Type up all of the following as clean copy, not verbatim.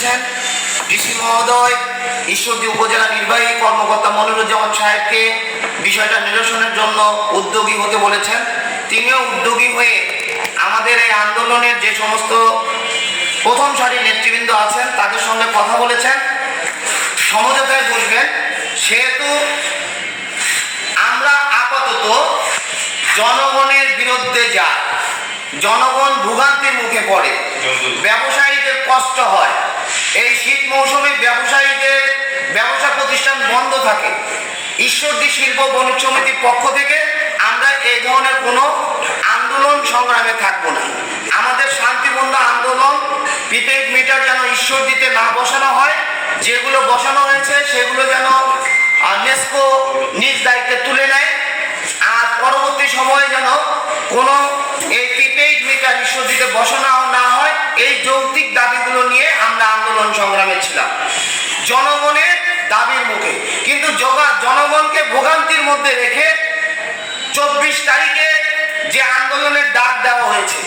এসেছেন ডিসি মহোদয় ঈশ্বরদী উপজেলা নির্বাহী কর্মকর্তা মনিরুজ্জামান সাহেবকে বিষয়টা নিরসনের জন্য উদ্যোগী হতে বলেছেন। তিনিও উদ্যোগী হয়ে আমাদের এই আন্দোলনের যে সমস্ত প্রথম সারির নেতৃবৃন্দ আছেন তাদের সঙ্গে কথা বলেছেন, সমঝোতায় বসবেন। সেহেতু আমরা আপাতত জনগণের বিরুদ্ধে যাই, জনগণ ভোগান্তির মুখে পড়ে, ব্যবসায়ীদের কষ্ট হয়, এই শীত মৌসুমে ব্যবসায়ীদের ব্যবসা প্রতিষ্ঠান বন্ধ থাকে। ঈশ্বরদী শিল্প বণিক সমিতির পক্ষ থেকে আমরা এই ধরনের কোনো আন্দোলন সংগ্রামে থাকবো না। আমাদের শান্তিপূর্ণ আন্দোলন, প্রিপেড মিটার যেন ঈশ্বরদীতে না বসানো হয়, যেগুলো বসানো হয়েছে সেগুলো যেন নেসকো নিজ দায়িত্বে তুলে নেয়, আর পরবর্তী সময়ে যেন কোনো এই প্রিপেড মিটার ঈশ্বরদীতে বসানো না হয়। এই যৌক্তিক দাবিগুলো নিয়ে আমরা আন্দোলন সংগ্রামে ছিলাম জনগণের দাবির মুখে। কিন্তু জনগণকে ভোগান্তির মধ্যে রেখে 24 তারিখে যে আন্দোলনের ডাক দেওয়া হয়েছে,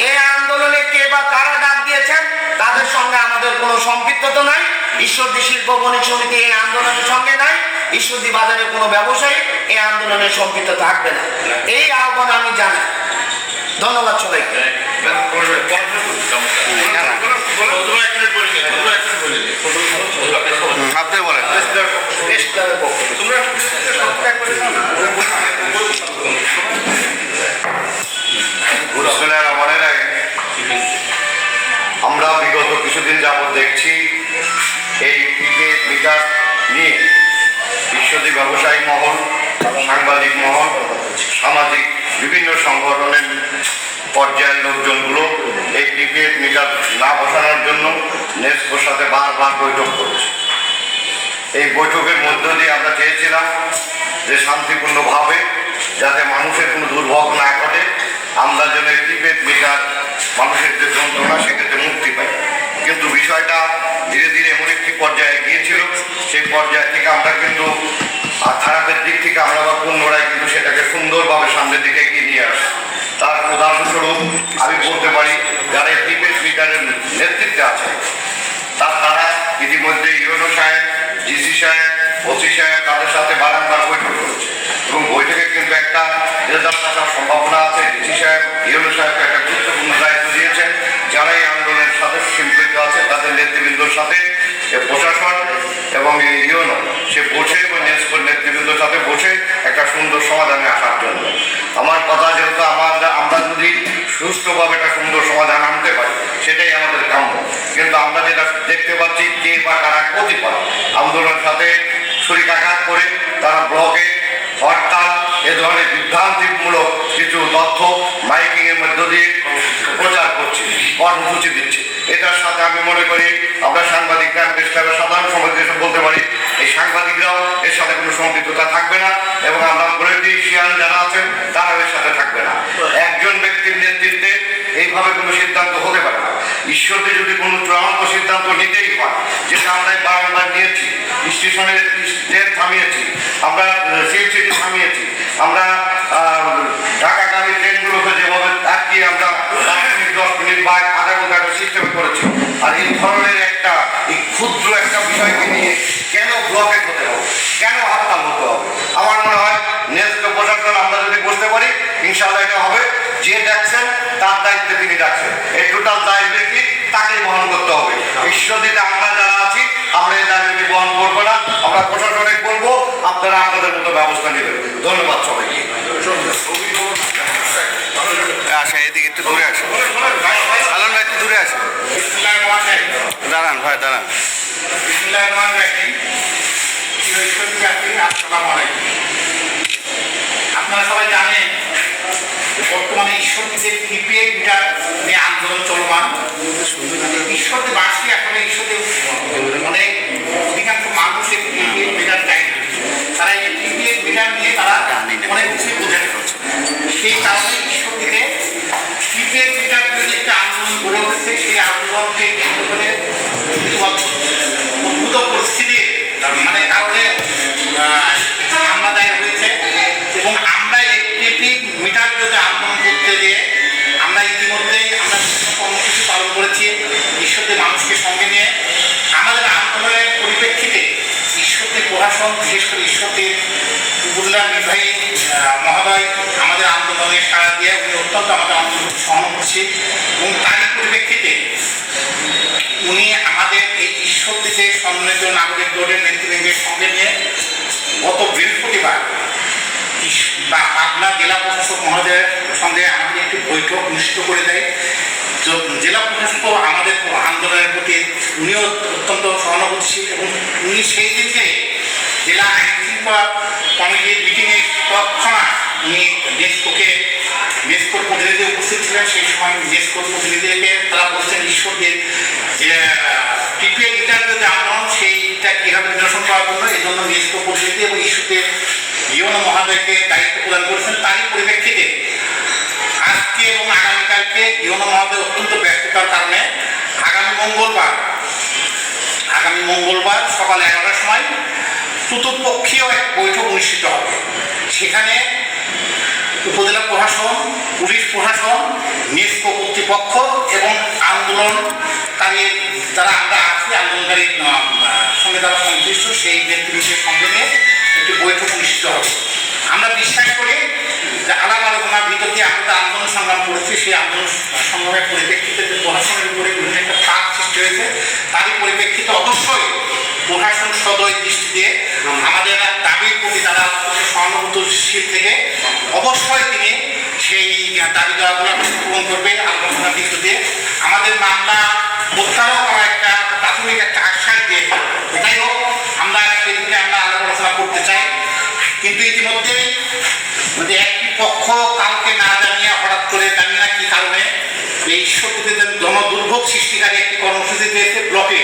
এই আন্দোলনে কে বা কারা ডাক দিয়েছেন তাদের সঙ্গে আমাদের কোনো সম্পৃক্ততা নাই। ঈশ্বরদী শিল্প বণিক সমিতি এই আন্দোলনের সঙ্গে নাই, ঈশ্বরদী বাজারের কোনো ব্যবসায়ী এই আন্দোলনের সম্পৃক্ত থাকবে না, এই আহ্বান আমি জানাই। ধন্যবাদ সবাইকে। আপনি বলেন। আমরা বিগত কিছুদিন যাবৎ দেখছি এই প্রিপেড মিটার নিয়ে ঈশ্বরদী ব্যবসায়ী মহল, সাংবাদিক মহল, সামাজিক বিভিন্ন সংগঠনের পর্যায়ের লোকজনগুলো এই প্রিপেড মিটার না বসানোর জন্য নেসকোর সাথে বারবার বৈঠক করছে। এই বৈঠকের মধ্য দিয়ে আমরা চেয়েছিলাম যে শান্তিপূর্ণভাবে যাতে মানুষের কোনো দুর্ভোগ না ঘটে, আমরা যেন এই প্রিপেড মিটার মানুষের যে যন্ত্রণা সেক্ষেত্রে মুক্তি পাই। কিন্তু বিষয়টা ধীরে ধীরে এমন একটি পর্যায়ে গিয়েছিল, সেই পর্যায় থেকে আমরা কিন্তু খারাপের দিক থেকে আমরা পুনরায় কিন্তু সেটাকে সুন্দরভাবে সামনের দিকে এগিয়ে নিয়ে আসি। তার উদাহরণস্বরূপ আমি বলতে পারি, যারা এই প্রিপেড মিটারের নেতৃত্বে আছে তারা ইতিমধ্যে ইউনো সাহেব, ডিসি সাহেব, ওসি সাহেব তাদের সাথে বারংবার বৈঠক করেছে এবং বৈঠকে কিন্তু একটা রেজাল্ট আসার সম্ভাবনা আছে। ডিসি সাহেব, ইউনো সাহেবকে একটা গুরুত্বপূর্ণ দায়িত্ব দিয়েছেন, যারা এই আন্দোলনের সাথে সম্পৃক্ত আছে তাদের নেতৃবৃন্দর সাথে প্রশাসন এবং ইউনো সে বসে এবং নেসকোর নেতৃবৃন্দর সাথে বসে একটা সুন্দর সমাধানে আসার জন্য। আমার কথা যেহেতু আমরা যদি সুস্থভাবে একটা সুন্দর সমাধান আনতে পারি সেটাই আমাদের কাম্য। কিন্তু আমরা যেটা দেখতে পাচ্ছি কে বা কারা কতিপয় আন্দোলনের সাথে ছুরিকাঘাত করে তারা ব্লকে হরতাল এ ধরনের বিভ্রান্তিমূলক কিছু তথ্য মাইকিং এর মধ্য দিয়ে প্রচার করছে, কর্মসূচি দিচ্ছে। এটার সাথে আমি মনে করি আমরা সাংবাদিকরা প্রেস ক্লাবের সাধারণ সম্পাদক বলতে পারি এই সাংবাদিকরাও এর সাথে কোনো সম্পৃক্ততা থাকবে না এবং আমরা পলিটিশিয়ান যারা আছেন তারাও এর সাথে থাকবে না। একজন ব্যক্তির নেতৃত্বে এইভাবে কোনো সিদ্ধান্ত হতে পারে না। ঈশ্বরকে যদি কোনো চূড়ান্ত সিদ্ধান্ত নিতেই হয়, যেটা আমরা বারংবার নিয়েছি, স্টেশনের ট্রেন থামিয়েছি, আমরা সিএনসিটি থামিয়েছি, আমরা ঢাকাগামী ট্রেনগুলোকে যেভাবে আটকিয়ে আমরা 10 মিনিট বা আধা ঘন্টা একটা সিস্টেম করেছি। আর এই ধরনের একটা এই ক্ষুদ্র একটা বিষয়কে নিয়ে কেন ব্লকেট হতে হবে, কেন হরতাল হতে হবে? আমার মনে হয় নেসকো প্রশাসন আমরা যদি বুঝতে পারি ইনশাআল্লাহ এটা হবে। যে ডাকছেন তার দায়িত্বে তিনি ডাকছেন, এই টোটাল দায়িত্বটি তাকেই বহন করতে হবে। ঈশ্বরদীতে আমরা যারা আছি আমরা এই দায়িত্বটি বহন করবো না, আমরা প্রশাসনে বলবো, আপনারা আপনাদের মতো ব্যবস্থা নেবেন। ধন্যবাদ সবাইকে। আসেন এদিকে একটু দূরে আসেন, আলম ভাই একটু দূরে আসেন, দাঁড়ান ভাই দাঁড়ান। আপনারা সবাই জানেন বর্তমানে ঈশ্বরদীতে প্রিপেড মিটার নিয়ে আন্দোলন চলমান। ঈশ্বরদীবাসী এখন ঈশ্বরদী অনেক অধিকাংশ মানুষ এই প্রিপেড মিটার চাই, তারা এই প্রিপেড মিটার নিয়ে তারা অনেক কিছু বোঝাতে পারছে। সেই কারণে ঈশ্বরদীতে প্রিপেড মিটার যদি একটা আন্দোলন গড়ে উঠেছে, সেই আন্দোলনকে কেন্দ্র করে উদ্ভূত পরিস্থিতি মানে কারণে হামলা দায়ের হয়েছে এবং আমরা এই প্রিপেড মিটার যদি আন্দোলন করতে গিয়ে আমরা ইতিমধ্যেই আমরা কর্মসূচি পালন করেছি ঈশ্বরদী মানুষকে সঙ্গে নিয়ে। উপজেলা নির্বাহী মহোদয় আমাদের আন্দোলনে সাড়া দিয়ে উনি অত্যন্ত আমাদের আন্দোলন সহানুভূতিশীল এবং তারই পরিপ্রেক্ষিতে উনি আমাদের এই ঈশ্বরদীতে সম্মিলিত নাগরিক দলের নেতৃবৃন্দের সঙ্গে নিয়ে গত বৃহস্পতিবার পাবনা জেলা প্রশাসক মহোদয়ের সঙ্গে আমাদের একটি বৈঠক অনুষ্ঠিত করে দেয়। জেলা প্রশাসক আমাদের আন্দোলনের প্রতি উনিও অত্যন্ত সহানুভূতিশীল এবং উনি সেই দিনকে জেলা আইন শৃঙ্খলা কমিটির মিটিংয়ে তৎক্ষণাৎ উনি নেসকোর প্রতিনিধি উপস্থিত ছিলেন। সেই সময় নেসকোর প্রতিনিধিকে তারা বলছেন ঈশ্বরদের যে প্রিপেড মিটারের যে আন্দোলন সেইটা কীভাবে নিরসন করার জন্য এই জন্য নেসকো প্রতিনিধি এবং ঈশ্বরদের ইউনো মহোদয়কে দায়িত্ব প্রদান করেছেন। তারই পরিপ্রেক্ষিতে আজকে এবং আগামীকালকে ইউনো মহোদয় অত্যন্ত ব্যস্ততার কারণে আগামী মঙ্গলবার সকাল 11টার সময় চতুর্পক্ষীয় এক বৈঠক অনুষ্ঠিত হবে। সেখানে উপজেলা প্রশাসন, পুলিশ প্রশাসন, নেসকো কর্তৃপক্ষ এবং আন্দোলনকারী যারা আমরা আছি আন্দোলনকারীর সঙ্গে যারা সংশ্লিষ্ট সেই নেতৃত্বের সঙ্গে নিয়ে একটি বৈঠক অনুষ্ঠিত হবে। আমরা বিশ্বাস করি যে আলাপ আলোচনার ভিতর দিয়ে আমরা আন্দোলন সংগ্রাম করেছি সেই আন্দোলন সংগ্রামের পরিপ্রেক্ষিতে যে প্রশাসনের উপরে বিভিন্ন একটা চাপ সৃষ্টি হয়েছে তারই পরিপ্রেক্ষিতে অবশ্যই প্রশাসন সদয় দৃষ্টি দিয়ে আমাদের দাবির প্রতি তারা সহানুভূতিশীল থেকে অবশ্যই তিনি সেই দাবি দেওয়াগুলো পূরণ করবে। আলোচনার ভিত্তি দিয়ে আমাদের মামলা প্রত্যাহার করা একটা প্রাথমিক একটা আশ্বাস দিয়েছে। যাই হোক আমরা সেদিকে আমরা আলাপ আলোচনা করতে চাই, কিন্তু ইতিমধ্যে একটি পক্ষ কাউকে না জানিয়ে হঠাৎ করে জানি না কি কারণে এই ঈশ্বরদীতে জনদুর্ভোগ সৃষ্টিকারী একটি কর্মসূচি দিয়েছে ব্লকে।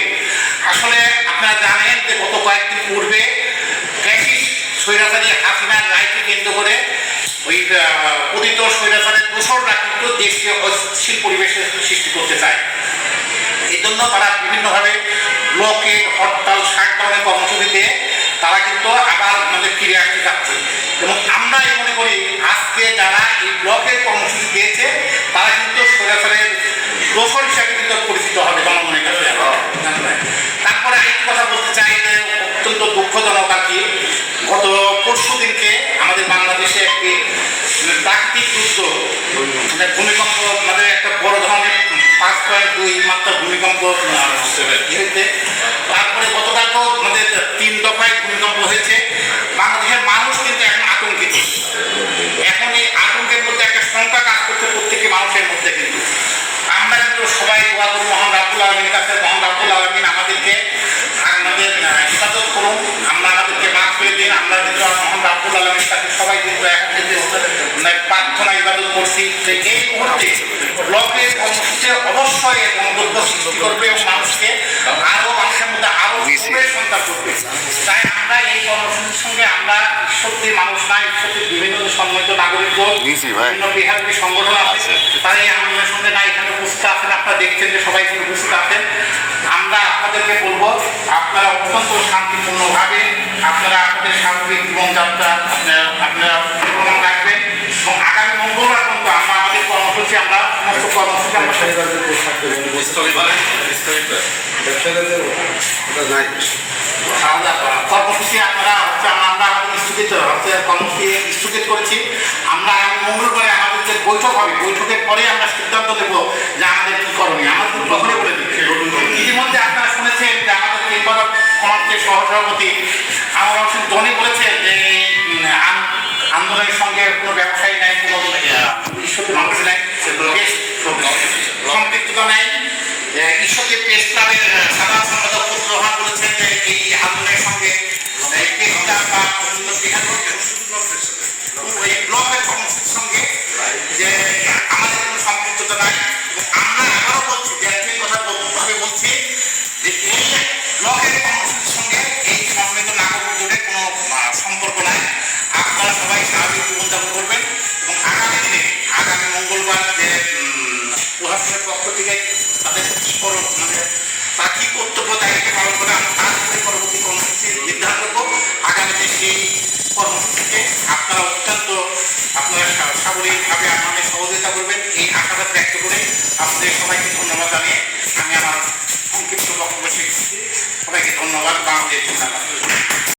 আসলে আপনারা জানেন যে গত কয়েকদিন পূর্বে স্বৈরাচারী হাসিনার রায়কে কেন্দ্র করে ওই পতিত স্বৈরাচারের দোসররা কিন্তু দেশকে অস্থিতিশীল পরিবেশের সৃষ্টি করতে চায়। এই জন্য তারা বিভিন্নভাবে ব্লকে হরতাল শাটডাউনের কর্মসূচি দিয়ে তারা কিন্তু আবার আমাদের ফিরে আসতে চাচ্ছে এবং আমরা মনে করি আজকে যারা এই ব্লকের কর্মসূচি দিয়েছে তারা কিন্তু স্বৈরাচারের দোসর হিসাবে কিন্তু পরিচিত হবে জনগণের কাছে। তারপরে আরেকটি কথা বলতে চাই যে অত্যন্ত দুঃখজনক আর কি, গত পরশু দিনকে আমাদের বাংলাদেশে একটি প্রাকৃতিক যুদ্ধ ভূমিকম্প একটা বড় ধরনের 5.2 মাত্রা ভূমিকম্প হয়েছে। তারপরে গতকালকেও আমাদের 3 দফায় ভূমিকম্প হয়েছে। বাংলাদেশের মানুষ কিন্তু এখন আতঙ্কিত। এখন এই আতঙ্কের মধ্যে একটা শঙ্কা কাজ করতে প্রত্যেকটি মানুষের মধ্যে কিন্তু আমরা কিন্তু সবাই দোয়া করি মহান রাব্বুল আলামিনের কাছে, মহান রাব্বুল আলামিন আমাদেরকে ইবাদত করুন, আমরা আমাদেরকে মাফ করে দিন। আমরা কিন্তু মহান রাব্বুল আলামিনের কাছে সবাই কিন্তু এখন কিন্তু প্রার্থনা ইবাদত করছি যে এই মুহূর্তে ব্লকের কর্মসূচি অবশ্যই গণদুর্ভোগ সৃষ্টি করবে এবং মানুষকে মানুষের মধ্যে আরো সন্তান করবে। তাই আমরা এই কর্মসূচির সঙ্গে আমরা ঈশ্বরদীর মানুষ না, ঈশ্বরদীর বিভিন্ন সম্মানিত নাগরিক দল, বিভিন্ন বিহারী সংগঠন আছে, তারা এই আন্দোলনের সঙ্গে না এখানে উপস্থিত আছেন। আপনারা দেখছেন যে সবাই এখানে উপস্থিত আছেন। আমরা আপনাদেরকে বলবো আপনারা অত্যন্ত শান্তিপূর্ণভাবে আপনারা আপনাদের স্বাভাবিক জীবনযাত্রা আপনারা প্রমাণ রাখবেন এবং আগামী মঙ্গলবার পর্যন্ত আমরা আমাদের কর্মসূচি আমরা সমস্ত কর্মসূচি আমরা কর্মসূচি আপনারা আমরা কর্মসূচি স্থগিত করেছি। আমরা মঙ্গলবারে আমাদের যে বৈঠক হবে বৈঠকের পরে আমরা সিদ্ধান্ত দেবো যে আমাদের কি করণীয়। আমাদের তখনই বলে দিচ্ছি। ইতিমধ্যে আপনারা শুনেছেন যে আমাদের নির্বাচক সমাজের সহসভাপতি আমার হোসেন ধনী বলেছেন যে আন্দোলনের সঙ্গে কোনো ব্যবসায়ী নাই, কোনো ঈশ্বরদী মানুষ নাই, সম্পৃক্ততা নাই। ঈশ্বরদী প্রেস ক্লাবের সাধারণ সম্পাদক রহমান বলেছেন যে এই আন্দোলনের সঙ্গে ওই ব্লকের কর্মসূচির সঙ্গে যে আমাদের কোনো সম্পৃক্ততা নাই। আমরা আবারও বলছি যে একই কথা ভাবে বলছি যে এই ব্লকের কর্মসূচির সঙ্গে এই সম্মিলিত নাগরিক দলের কোনো সম্পর্ক নাই। আপনারা সবাই স্বাভাবিক জীবনযাপন করবেন এবং আগামী দিনে আগামী মঙ্গলবার যে প্রশাসনের পক্ষ থেকে তাদের কি তারা কি কর্তব্য দায়িত্ব পালন করে আমরা তার পরবর্তী কর্মসূচি নির্ধারণ করবো। আগামীতে সেই কর্মসূচিতে আপনারা অত্যন্ত আপনারা সাবলীলভাবে আমাদের সহযোগিতা করবেন এই আশাবাদ ব্যক্ত করে আপনাদের সবাইকে ধন্যবাদ জানিয়ে আমি আমার সংক্ষিপ্ত বক্তব্য শেষ করছি। সবাইকে ধন্যবাদ। বাংলাদেশ।